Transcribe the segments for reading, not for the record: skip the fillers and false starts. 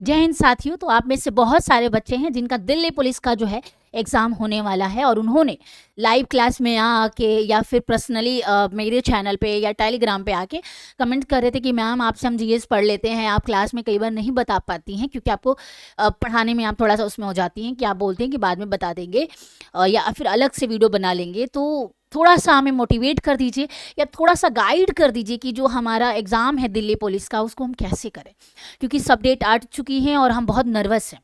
जय हिंद साथियों। तो आप में से बहुत सारे बच्चे हैं जिनका दिल्ली पुलिस का जो है एग्ज़ाम होने वाला है और उन्होंने लाइव क्लास में आके या फिर पर्सनली मेरे चैनल पे या टेलीग्राम पे आके कमेंट कर रहे थे कि मैम आपसे हम जीएस पढ़ लेते हैं, आप क्लास में कई बार नहीं बता पाती हैं क्योंकि आपको पढ़ाने में आप थोड़ा सा उसमें हो जाती हैं कि आप बोलते हैं कि बाद में बता देंगे या फिर अलग से वीडियो बना लेंगे। तो थोड़ा सा हमें मोटिवेट कर दीजिए या थोड़ा सा गाइड कर दीजिए कि जो हमारा एग्ज़ाम है दिल्ली पुलिस का उसको हम कैसे करें, क्योंकि सब डेट आ चुकी हैं और हम बहुत नर्वस हैं।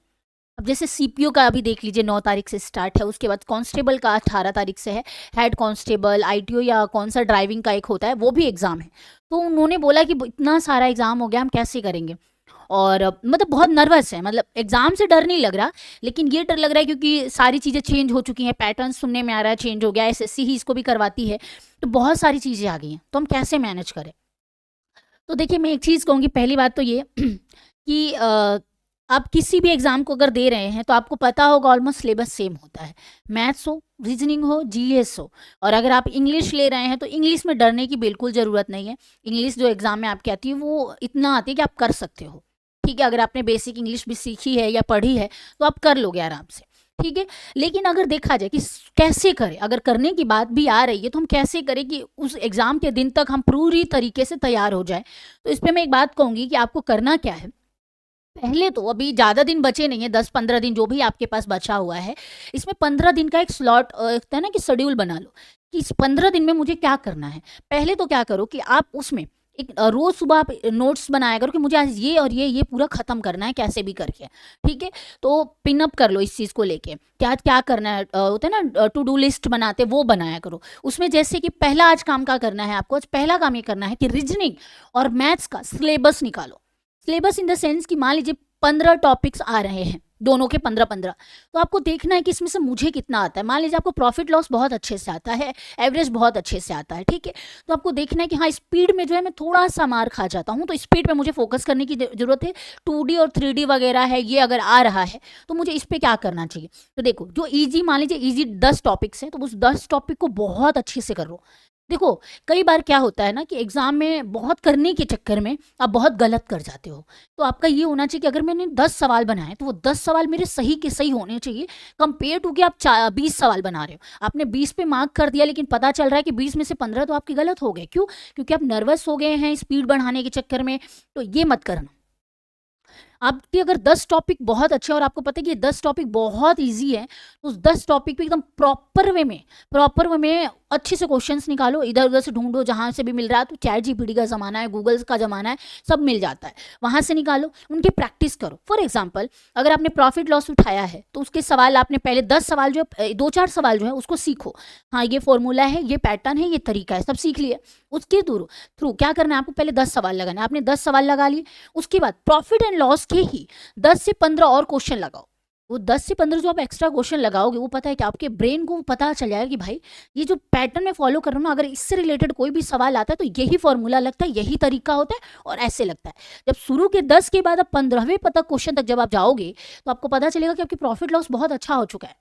अब जैसे सीपीओ का अभी देख लीजिए 9 तारीख से स्टार्ट है, उसके बाद कांस्टेबल का 18 तारीख से है, हेड कांस्टेबल, आईटीओ या कौन सा ड्राइविंग का एक होता है वो भी एग्ज़ाम है। तो उन्होंने बोला कि इतना सारा एग्ज़ाम हो गया, हम कैसे करेंगे। और मतलब बहुत नर्वस है, मतलब एग्ज़ाम से डर नहीं लग रहा, लेकिन ये डर लग रहा है क्योंकि सारी चीज़ें चेंज हो चुकी हैं, पैटर्न सुनने में आ रहा है चेंज हो गया, एसएससी ही इसको भी करवाती है, तो बहुत सारी चीज़ें आ गई हैं, तो हम कैसे मैनेज करें। तो देखिए मैं एक चीज़ कहूँगी, पहली बात तो ये कि आप किसी भी एग्ज़ाम को अगर दे रहे हैं तो आपको पता होगा ऑलमोस्ट सिलेबस सेम होता है, मैथ्स हो, रीजनिंग हो, जीएस हो। और अगर आप इंग्लिश ले रहे हैं तो इंग्लिश में डरने की बिल्कुल ज़रूरत नहीं है। इंग्लिश जो एग्ज़ाम में आपकी आती है वो इतना आती है कि आप कर सकते हो, ठीक है। अगर आपने बेसिक इंग्लिश भी सीखी है या पढ़ी है तो आप कर लोगे आराम से, ठीक है। लेकिन अगर देखा जाए कि कैसे करें, अगर करने की बात भी आ रही है तो हम कैसे करें कि उस एग्ज़ाम के दिन तक हम पूरी तरीके से तैयार हो जाए। तो इस पे मैं एक बात कहूँगी कि आपको करना क्या है। पहले तो अभी ज़्यादा दिन बचे नहीं है, 10-15 दिन जो भी आपके पास बचा हुआ है, इसमें 15 दिन का एक स्लॉट होता है ना कि शेड्यूल बना लो कि इस 15 दिन में मुझे क्या करना है। पहले तो क्या करो कि आप उसमें एक रोज़ सुबह आप नोट्स बनाया करो कि मुझे आज ये और ये पूरा ख़त्म करना है कैसे भी करके, ठीक है। तो पिन अप कर लो इस चीज़ को लेके कि आज क्या करना है। होता है ना टू डू लिस्ट बनाते, वो बनाया करो। उसमें जैसे कि पहला आज काम क्या करना है आपको, आज पहला काम ये करना है कि रीजनिंग और मैथ्स का सिलेबस निकालो। सिलेबस इन द सेंस कि मान लीजिए 15 टॉपिक्स आ रहे हैं, दोनों के 15-15, तो आपको देखना है कि इसमें से मुझे कितना आता है। मान लीजिए आपको प्रॉफिट लॉस बहुत अच्छे से आता है, एवरेज बहुत अच्छे से आता है, ठीक है। तो आपको देखना है कि हाँ स्पीड में जो है मैं थोड़ा सा मार खा जाता हूँ, तो स्पीड पे मुझे फोकस करने की जरूरत है। 2D और 3D वगैरह है, ये अगर आ रहा है तो मुझे इस पर क्या करना चाहिए। तो देखो जो ईजी, मान लीजिए ईजी 10 टॉपिक्स हैं तो उस 10 टॉपिक को बहुत अच्छे से करो। देखो कई बार क्या होता है ना कि एग्जाम में बहुत करने के चक्कर में आप बहुत गलत कर जाते हो। तो आपका ये होना चाहिए कि अगर मैंने 10 सवाल बनाए तो वो 10 सवाल मेरे सही के सही होने चाहिए, कंपेयर टू कि आप 20 सवाल बना रहे हो। आपने 20 पे मार्क कर दिया लेकिन पता चल रहा है कि 20 में से 15 तो आपके गलत हो गए। क्यों? क्योंकि आप नर्वस हो गए हैं स्पीड बढ़ाने के चक्कर में। तो ये मत करना। आपके अगर 10 टॉपिक बहुत अच्छे और आपको पता है कि ये 10 टॉपिक बहुत इजी है, तो उस 10 टॉपिक पे एकदम प्रॉपर वे में अच्छे से क्वेश्चंस निकालो, इधर उधर से ढूंढो, जहाँ से भी मिल रहा है। तो चैट जीपीटी का ज़माना है, गूगल का ज़माना है, सब मिल जाता है, वहाँ से निकालो, उनकी प्रैक्टिस करो। फॉर एग्जाम्पल अगर आपने प्रॉफिट लॉस उठाया है तो उसके सवाल आपने पहले 10 सवाल जो है, 2-4 सवाल जो है उसको सीखो। हाँ ये फॉर्मूला है, ये पैटर्न है, ये तरीका है, सब सीख लिया। उसके थ्रू क्या करना है आपको, पहले 10 सवाल लगाना है। आपने 10 सवाल लगा लिए, उसके बाद प्रॉफिट एंड लॉस के ही 10 से 15 और क्वेश्चन लगाओ। वो 10 से 15 जो आप एक्स्ट्रा क्वेश्चन लगाओगे वो पता है कि आपके ब्रेन को पता चल जाएगा कि भाई ये जो पैटर्न में फॉलो कर रहा हूँ ना, अगर इससे रिलेटेड कोई भी सवाल आता है तो यही फॉर्मूला लगता है, यही तरीका होता है और ऐसे लगता है। जब शुरू के 10 के बाद अब 15वें तक क्वेश्चन तक जब आप जाओगे तो आपको पता चलेगा कि आपकी प्रॉफिट लॉस बहुत अच्छा हो चुका है,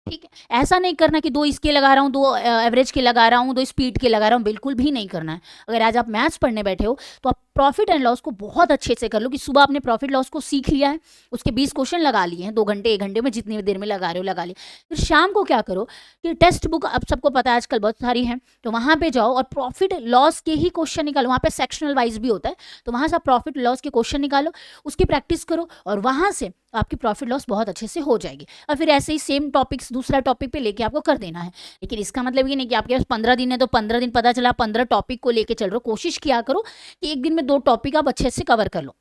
ठीक है। ऐसा नहीं करना कि 2 इसके लगा रहा हूँ, 2 एवरेज के लगा रहा हूँ, 2 स्पीड के लगा रहा हूँ, बिल्कुल भी नहीं करना है। अगर आज आप मैथ्स पढ़ने बैठे हो तो आप प्रॉफिट एंड लॉस को बहुत अच्छे से कर लो कि सुबह आपने प्रॉफिट लॉस को सीख लिया है, उसके 20 क्वेश्चन लगा लिए हैं, 2 घंटे 1 घंटे में जितनी देर में लगा रहे हो लगा लिए। फिर शाम को क्या करो कि टेक्स्ट बुक अब सबको पता है आजकल बहुत सारी हैं, तो वहाँ पे जाओ और प्रॉफिट लॉस के ही क्वेश्चन निकालो। वहाँ पे सेक्शनल वाइज भी होता है, तो वहाँ से आप प्रॉफिट लॉस के क्वेश्चन निकालो, उसकी प्रैक्टिस करो और वहाँ से आपकी प्रॉफिट लॉस बहुत अच्छे से हो जाएगी। और फिर ऐसे ही सेम टॉपिक्स दूसरा टॉपिक पे लेके आपको कर देना है। लेकिन इसका मतलब ये नहीं कि आपके पास 15 दिन है तो 15 दिन पता चला 15 टॉपिक को लेके चल रहे हो। कोशिश किया करो कि एक दिन में 2 टॉपिक आप अच्छे से कवर कर लो।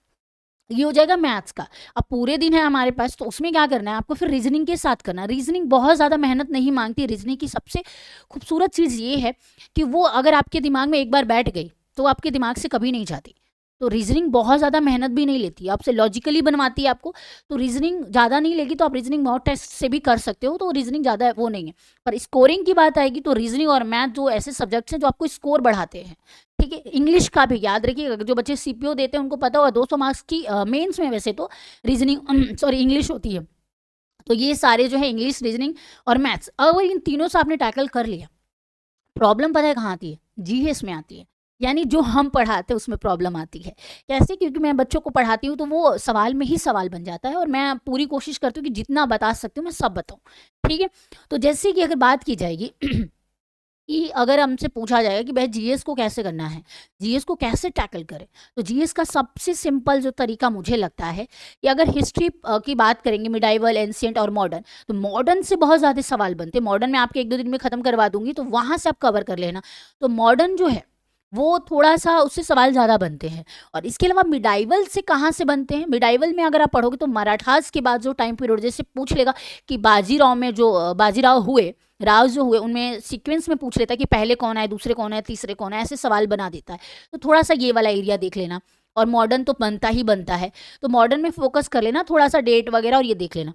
ये हो जाएगा मैथ्स का। अब पूरे दिन है हमारे पास तो उसमें क्या करना है आपको, फिर रीजनिंग के साथ करना है। रीजनिंग बहुत ज़्यादा मेहनत नहीं मांगती। रीजनिंग की सबसे खूबसूरत चीज़ ये है कि वो अगर आपके दिमाग में एक बार बैठ गई तो आपके दिमाग से कभी नहीं जाती। तो रीजनिंग बहुत ज़्यादा मेहनत भी नहीं लेती, आपसे लॉजिकली बनवाती है आपको। तो रीजनिंग ज़्यादा नहीं लेगी, तो आप रीजनिंग मॉक टेस्ट से भी कर सकते हो, तो रीजनिंग ज़्यादा वो नहीं है। पर स्कोरिंग की बात आएगी तो रीजनिंग और मैथ जो ऐसे सब्जेक्ट्स हैं जो आपको स्कोर बढ़ाते हैं, ठीक है। इंग्लिश का भी याद रखिए, जो बच्चे सीपीओ देते हैं उनको पता होगा 200 मार्क्स की मेंस में वैसे तो रीजनिंग सॉरी इंग्लिश होती है। तो ये सारे जो है इंग्लिश, रीजनिंग और मैथ्स, अगर इन तीनों से आपने टैकल कर लिया, प्रॉब्लम पता है कहाँ आती है, जीएस में आती है। यानी जो हम पढ़ाते हैं उसमें प्रॉब्लम आती है। कैसे? क्योंकि मैं बच्चों को पढ़ाती हूँ तो वो सवाल में ही सवाल बन जाता है और मैं पूरी कोशिश करती हूँ कि जितना बता सकती हूँ मैं सब बताऊँ। ठीक है? तो जैसे कि अगर बात की जाएगी कि अगर हमसे पूछा जाएगा कि भाई जीएस को कैसे करना है, जीएस को कैसे टैकल करें, तो जीएस का सबसे सिंपल जो तरीका मुझे लगता है कि अगर हिस्ट्री की बात करेंगे, मिडाइवल, एंशिएंट और मॉडर्न, तो मॉडर्न से बहुत ज़्यादा सवाल बनते हैं। मॉडर्न में आपके 1-2 दिन में ख़त्म करवा दूंगी, तो वहाँ से आप कवर कर लेना। तो मॉडर्न जो है वो थोड़ा-सा उससे सवाल ज़्यादा बनते हैं। और इसके अलावा मिडाइवल से कहाँ से बनते हैं? मिडाइवल में अगर आप पढ़ोगे तो मराठास के बाद जो टाइम पीरियड, जैसे पूछ लेगा कि बाजीराव में जो बाजीराव हुए, राव जो हुए, उनमें सीक्वेंस में पूछ लेता है कि पहले कौन आए, दूसरे कौन आए, तीसरे कौन आए, ऐसे सवाल बना देता है। तो थोड़ा-सा ये वाला एरिया देख लेना। और मॉडर्न तो बनता ही बनता है, तो मॉडर्न में फोकस कर लेना, थोड़ा-सा डेट वगैरह और ये देख लेना।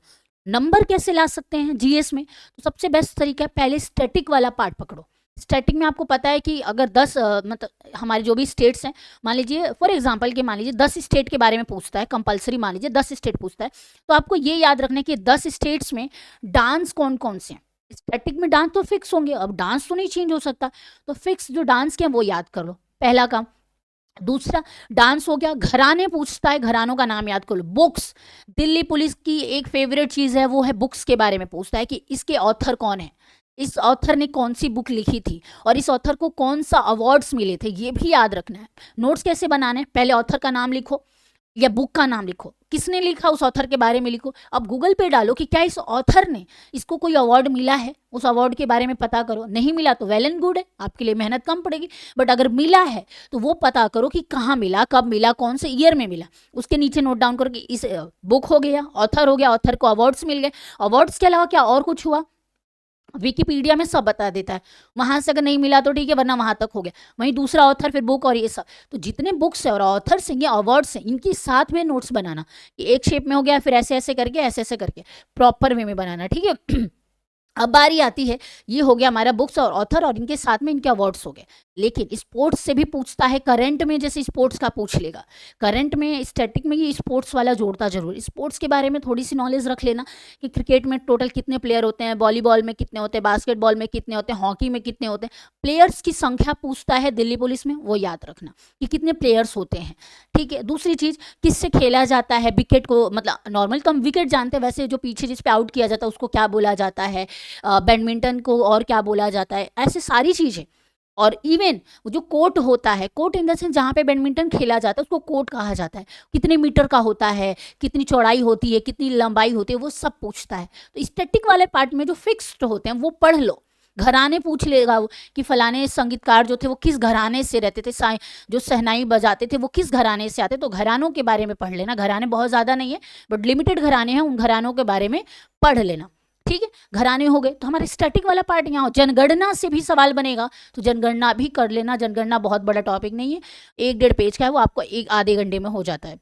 नंबर कैसे ला सकते हैं जीएस में? तो सबसे बेस्ट तरीका है, पहले स्टैटिक वाला पार्ट पकड़ो। स्टैटिक में आपको पता है कि अगर 10 मतलब हमारे जो भी स्टेट्स हैं, मान लीजिए फॉर एग्जांपल कि मान लीजिए 10 स्टेट के बारे में पूछता है, कंपलसरी मान लीजिए 10 स्टेट पूछता है, तो आपको ये याद रखना है कि 10 स्टेट्स में डांस कौन कौन से हैं। स्टैटिक में डांस तो फिक्स होंगे, अब डांस तो नहीं चेंज हो सकता, तो फिक्स जो डांस के हैं वो याद कर लो, पहला काम। दूसरा, डांस हो गया। घराने पूछता है, घरानों का नाम याद कर लो। बुक्स, दिल्ली पुलिस की एक फेवरेट चीज़ है वो है बुक्स के बारे में पूछता है कि इसके ऑथर कौन है, इस ऑथर ने कौन सी बुक लिखी थी और इस ऑथर को कौन सा अवार्ड्स मिले थे, ये भी याद रखना है। नोट्स कैसे बनाने? पहले ऑथर का नाम लिखो या बुक का नाम लिखो, किसने लिखा उस ऑथर के बारे में लिखो। अब गूगल पे डालो कि क्या इस ऑथर ने, इसको कोई अवार्ड मिला है, उस अवार्ड के बारे में पता करो। नहीं मिला तो वेल एंड गुड है, आपके लिए मेहनत कम पड़ेगी। बट अगर मिला है तो वो पता करो कि कहाँ मिला, कब मिला, कौन से ईयर में मिला। उसके नीचे नोट डाउन करो कि इस बुक हो गया, ऑथर हो गया, ऑथर को अवार्ड्स मिल गए। अवार्ड्स के अलावा क्या और कुछ हुआ? विकिपीडिया में सब बता देता है, वहां से अगर नहीं मिला तो ठीक है, वरना वहां तक हो गया। वहीं दूसरा ऑथर, फिर बुक और ये सब। तो जितने बुक्स है और ऑथर्स हैं या अवार्ड्स हैं, इनकी साथ में नोट्स बनाना कि एक शेप में हो गया, फिर ऐसे ऐसे करके, ऐसे ऐसे करके प्रॉपर वे में बनाना। ठीक है? अब बारी आती है, ये हो गया हमारा बुक्स और ऑथर और इनके साथ में इनके अवार्ड्स हो गए। लेकिन स्पोर्ट्स से भी पूछता है, करंट में जैसे स्पोर्ट्स का पूछ लेगा, करंट में स्टैटिक में ये स्पोर्ट्स वाला जोड़ता जरूर। स्पोर्ट्स के बारे में थोड़ी सी नॉलेज रख लेना कि क्रिकेट में टोटल कितने प्लेयर होते हैं, वॉलीबॉल में कितने होते हैं, बास्केटबॉल में कितने होते हैं, हॉकी में कितने होते हैं। प्लेयर्स की संख्या पूछता है दिल्ली पुलिस में, वो याद रखना कि कितने प्लेयर्स होते हैं। ठीक है? दूसरी चीज, किससे खेला जाता है, विकेट को, मतलब नॉर्मल तो हम विकेट जानते हैं, वैसे जो पीछे जिस पे आउट किया जाता है उसको क्या बोला जाता है, बैडमिंटन को और क्या बोला जाता है, ऐसे सारी चीज़ें। और इवन जो कोर्ट होता है, कोर्ट इन द सेंस जहाँ पे बैडमिंटन खेला जाता है उसको कोर्ट कहा जाता है, कितने मीटर का होता है, कितनी चौड़ाई होती है, कितनी लंबाई होती है, वो सब पूछता है। तो स्टैटिक वाले पार्ट में जो फिक्स्ड होते हैं वो पढ़ लो। घराने पूछ लेगा वो कि फलाने संगीतकार जो थे वो किस घराने से रहते थे, जो शहनाई बजाते थे वो किस घराने से आते, तो घरानों के बारे में पढ़ लेना। घराने बहुत ज़्यादा नहीं है बट लिमिटेड घराने हैं, उन घरानों के बारे में पढ़ लेना। ठीक है? घराने हो गए। तो हमारे स्टैटिक वाला पार्ट यहाँ, जनगणना से भी सवाल बनेगा तो जनगणना भी कर लेना। जनगणना बहुत बड़ा टॉपिक नहीं है, 1-1.5 पेज का है, वो आपको एक आधे घंटे में हो जाता है।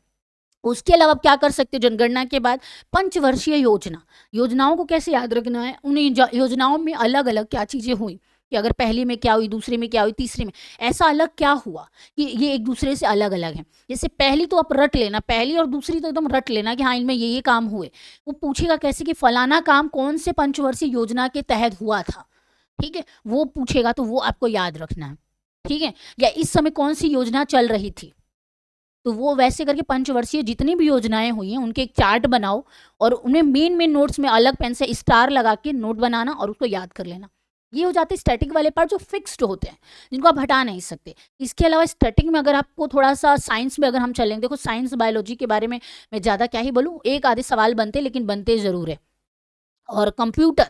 उसके अलावा क्या कर सकते हो जनगणना के बाद? पंचवर्षीय योजना, योजनाओं को कैसे याद रखना है, उन योजनाओं में अलग अलग क्या चीज़ें हुई, कि अगर पहली में क्या हुई, दूसरे में क्या हुई, तीसरे में ऐसा अलग क्या हुआ कि ये एक दूसरे से अलग अलग हैं। जैसे पहली तो आप रट लेना, पहली और दूसरी तो एकदम रट लेना कि हाँ इनमें ये काम हुए। वो पूछेगा कैसे कि फलाना काम कौन से पंचवर्षीय योजना के तहत हुआ था। ठीक है? वो पूछेगा तो वो आपको याद रखना है। ठीक है? या इस समय कौन सी योजना चल रही थी, तो वो वैसे करके पंचवर्षीय जितनी भी योजनाएं हुई हैं उनके एक चार्ट बनाओ और उन्हें मेन मेन नोट्स में अलग पेन से स्टार लगा के नोट बनाना और उसको याद कर लेना। ये हो जाते स्टैटिक वाले पार्ट जो फिक्स्ड होते हैं, जिनको आप हटा नहीं सकते। इसके अलावा स्टैटिक में अगर आपको थोड़ा सा साइंस में अगर हम चलेंगे, देखो साइंस बायोलॉजी के बारे में मैं ज़्यादा क्या ही बोलूँ, एक आधे सवाल बनते लेकिन बनते ज़रूर है। और कंप्यूटर,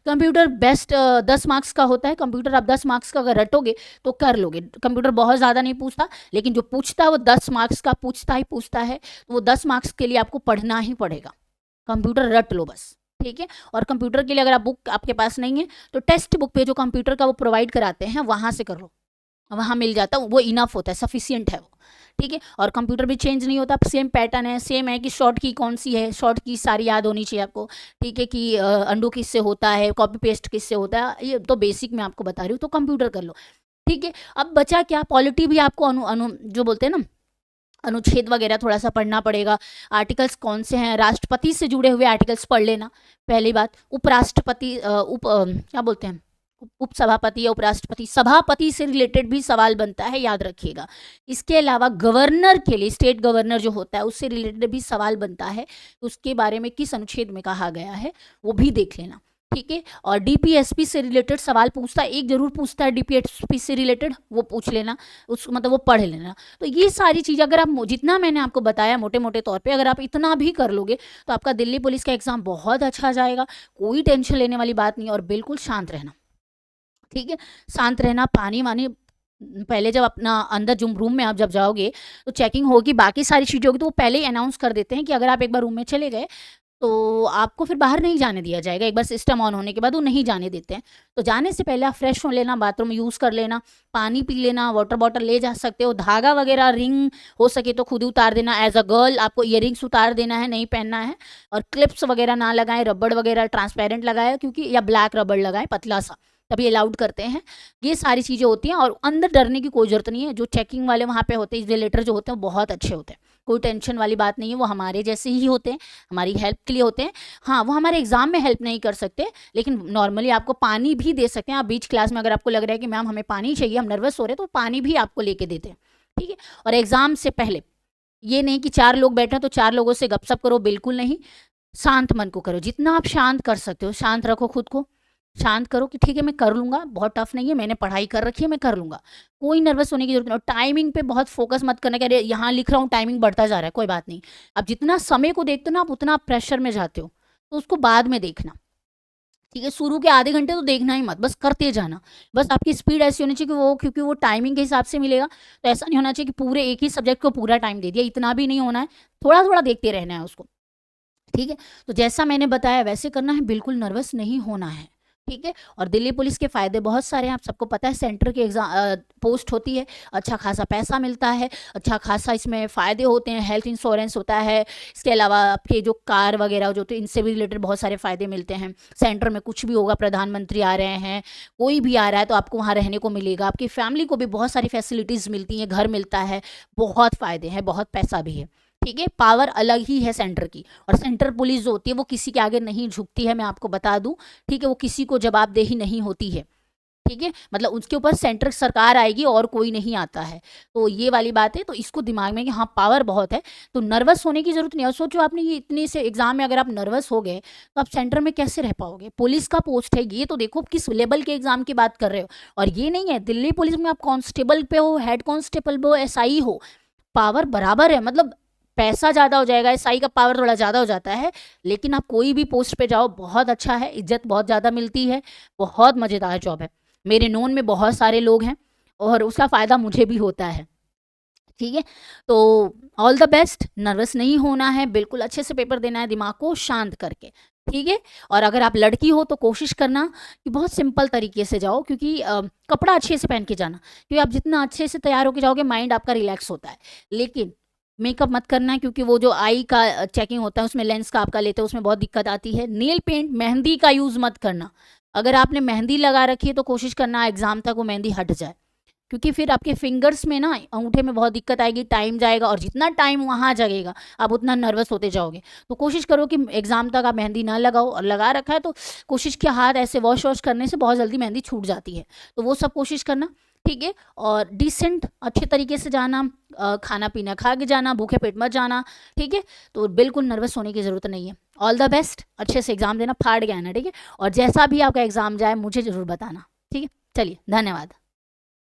कंप्यूटर बेस्ट 10 मार्क्स का होता है। कंप्यूटर आप 10 मार्क्स का अगर रटोगे तो कर लोगे। कंप्यूटर बहुत ज़्यादा नहीं पूछता, लेकिन जो पूछता है वो 10 मार्क्स का पूछता है, तो वो 10 मार्क्स के लिए आपको पढ़ना ही पड़ेगा। कंप्यूटर रट लो बस। ठीक है? और कंप्यूटर के लिए अगर आप बुक आपके पास नहीं है तो टेक्स्ट बुक पे जो कंप्यूटर का वो प्रोवाइड कराते हैं वहाँ से कर लो, वहाँ मिल जाता है, वो इनफ होता है, सफिशियंट है वो। ठीक है? और कंप्यूटर भी चेंज नहीं होता, सेम पैटर्न है, सेम है कि शॉर्ट की कौन सी है, शॉर्ट की सारी याद होनी चाहिए आपको। ठीक है? कि अंडू किससे होता है, कॉपी पेस्ट किससे होता है, ये तो बेसिक में आपको बता रही हूँ, तो कंप्यूटर कर लो। ठीक है? अब बचा क्या, पॉलिटी भी आपको जो बोलते हैं ना अनुच्छेद वगैरह थोड़ा सा पढ़ना पड़ेगा। आर्टिकल्स कौन से हैं, राष्ट्रपति से जुड़े हुए आर्टिकल्स पढ़ लेना पहली बात। उपराष्ट्रपति क्या बोलते हैं, उपसभापति या उपराष्ट्रपति, सभापति से रिलेटेड भी सवाल बनता है, याद रखिएगा। इसके अलावा गवर्नर के लिए, स्टेट गवर्नर जो होता है उससे रिलेटेड भी सवाल बनता है, उसके बारे में किस अनुच्छेद में कहा गया है वो भी देख लेना, ठीक है। और डीपीएसपी से रिलेटेड सवाल पूछता है, एक जरूर पूछता है डीपीएसपी से रिलेटेड, वो पूछ लेना, उस मतलब वो पढ़ लेना। तो ये सारी चीज़ अगर आप, जितना मैंने आपको बताया मोटे मोटे तौर पे, अगर आप इतना भी कर लोगे तो आपका दिल्ली पुलिस का एग्जाम बहुत अच्छा जाएगा। कोई टेंशन लेने वाली बात नहीं, और बिल्कुल शांत रहना, ठीक है। शांत रहना, पानी वानी पहले जब अपना अंदर जो रूम में आप जब जाओगे तो चेकिंग होगी, बाकी सारी चीज़ें होगी, तो वो पहले ही अनाउंस कर देते हैं कि अगर आप एक बार रूम में चले गए तो आपको फिर बाहर नहीं जाने दिया जाएगा। एक बार सिस्टम ऑन होने के बाद वो नहीं जाने देते हैं। तो जाने से पहले आप फ्रेश हो लेना, बाथरूम यूज़ कर लेना, पानी पी लेना, वाटर बॉटल ले जा सकते हो, धागा वगैरह, रिंग हो सके तो खुद ही उतार देना। एज अ गर्ल आपको ईयरिंग्स उतार देना है, नहीं पहनना है। और क्लिप्स वगैरह ना लगाएं, रबड़ वगैरह ट्रांसपेरेंट लगाए, क्योंकि या ब्लैक रबड़ लगाएं पतला सा, तभी अलाउड करते हैं। ये सारी चीज़ें होती हैं, और अंदर डरने की कोई ज़रूरत नहीं है। जो चेकिंग वाले वहाँ पे होते हैं, विजिलेटर जो होते हैं, वो बहुत अच्छे होते हैं, कोई टेंशन वाली बात नहीं है। वो हमारे जैसे ही होते हैं, हमारी हेल्प के लिए होते हैं। हाँ, वो हमारे एग्जाम में हेल्प नहीं कर सकते, लेकिन नॉर्मली आपको पानी भी दे सकते हैं। आप बीच क्लास में अगर आपको लग रहा है कि मैम हमें पानी चाहिए, हम नर्वस हो रहे हैं, तो पानी भी आपको लेके देते हैं, ठीक है। और एग्जाम से पहले ये नहीं कि 4 लोग बैठे हैं तो 4 लोगों से गपशप करो, बिल्कुल नहीं। शांत मन को करो, जितना आप शांत कर सकते हो, शांत रखो खुद को, शांत करो कि ठीक है मैं कर लूँगा, बहुत टफ नहीं है, मैंने पढ़ाई कर रखी है, मैं कर लूँगा। कोई नर्वस होने की जरूरत नहीं। और टाइमिंग पे बहुत फोकस मत करना कि अरे यहाँ लिख रहा हूँ टाइमिंग बढ़ता जा रहा है, कोई बात नहीं। अब जितना समय को देखते हो ना आप, उतना आप प्रेशर में जाते हो, तो उसको बाद में देखना, ठीक है। शुरू के आधे घंटे तो देखना ही मत, बस करते जाना। बस आपकी स्पीड ऐसी होनी चाहिए कि वो, क्योंकि वो टाइमिंग के हिसाब से मिलेगा, तो ऐसा नहीं होना चाहिए कि पूरे एक ही सब्जेक्ट को पूरा टाइम दे दिया, इतना भी नहीं होना है, थोड़ा थोड़ा देखते रहना है उसको, ठीक है। तो जैसा मैंने बताया वैसे करना है, बिल्कुल नर्वस नहीं होना है, ठीक है। और दिल्ली पुलिस के फ़ायदे बहुत सारे हैं, आप सबको पता है। सेंटर की एग्जाम पोस्ट होती है, अच्छा खासा पैसा मिलता है, अच्छा खासा इसमें फ़ायदे होते हैं, हेल्थ इंश्योरेंस होता है। इसके अलावा आपके जो कार वगैरह जो, तो इनसे भी रिलेटेड बहुत सारे फ़ायदे मिलते हैं। सेंटर में कुछ भी होगा, प्रधानमंत्री आ रहे हैं, कोई भी आ रहा है, तो आपको वहाँ रहने को मिलेगा। आपकी फैमिली को भी बहुत सारी फैसिलिटीज़ मिलती हैं, घर मिलता है, बहुत फ़ायदे हैं, बहुत पैसा भी है, ठीक है। पावर अलग ही है सेंटर की। और सेंटर पुलिस जो होती है वो किसी के आगे नहीं झुकती है, मैं आपको बता दूं, ठीक है। वो किसी को जवाबदेही नहीं होती है, ठीक है। मतलब उसके ऊपर सेंटर सरकार आएगी और कोई नहीं आता है, तो ये वाली बात है। तो इसको दिमाग में कि हाँ पावर बहुत है, तो नर्वस होने की जरूरत नहीं है। और सोचो आपने ये इतने से एग्जाम में अगर आप नर्वस हो गए तो आप सेंटर में कैसे रह पाओगे। पुलिस का पोस्ट है ये, तो देखो किस लेवल के एग्जाम की बात कर रहे हो। और ये नहीं है दिल्ली पुलिस में आप कांस्टेबल पे हो, हेड कांस्टेबल पे हो, एसआई हो, पावर बराबर है। मतलब पैसा ज़्यादा हो जाएगा, एसआई का पावर थोड़ा ज़्यादा हो जाता है, लेकिन आप कोई भी पोस्ट पे जाओ बहुत अच्छा है, इज्जत बहुत ज़्यादा मिलती है, बहुत मज़ेदार जॉब है। मेरे नोन में बहुत सारे लोग हैं और उसका फ़ायदा मुझे भी होता है, ठीक है। तो ऑल द बेस्ट, नर्वस नहीं होना है, बिल्कुल अच्छे से पेपर देना है, दिमाग को शांत करके, ठीक है। और अगर आप लड़की हो तो कोशिश करना कि बहुत सिंपल तरीके से जाओ, क्योंकि कपड़ा अच्छे से पहन के जाना, क्योंकि आप जितना अच्छे से तैयार होके जाओगे माइंड आपका रिलैक्स होता है। लेकिन मेकअप मत करना है, क्योंकि वो जो आई का चेकिंग होता है उसमें लेंस का आपका लेते हैं, उसमें बहुत दिक्कत आती है। नेल पेंट, मेहंदी का यूज़ मत करना। अगर आपने मेहंदी लगा रखी है तो कोशिश करना एग्जाम तक वो मेहंदी हट जाए, क्योंकि फिर आपके फिंगर्स में ना, अंगूठे में बहुत दिक्कत आएगी, टाइम जाएगा, और जितना टाइम वहाँ जगेगा आप उतना नर्वस होते जाओगे। तो कोशिश करो कि एग्जाम तक आप मेहंदी ना लगाओ, और लगा रखा है तो कोशिश के हाथ ऐसे वॉश वॉश करने से बहुत जल्दी मेहंदी छूट जाती है, तो वो सब कोशिश करना, ठीक है। और डिसेंट अच्छे तरीके से जाना, खाना पीना खा के जाना, भूखे पेट मत जाना, ठीक है। तो बिल्कुल नर्वस होने की ज़रूरत नहीं है। ऑल द बेस्ट, अच्छे से एग्ज़ाम देना, फाड़ के आना, ठीक है। और जैसा भी आपका एग्ज़ाम जाए मुझे ज़रूर बताना, ठीक है। चलिए, धन्यवाद।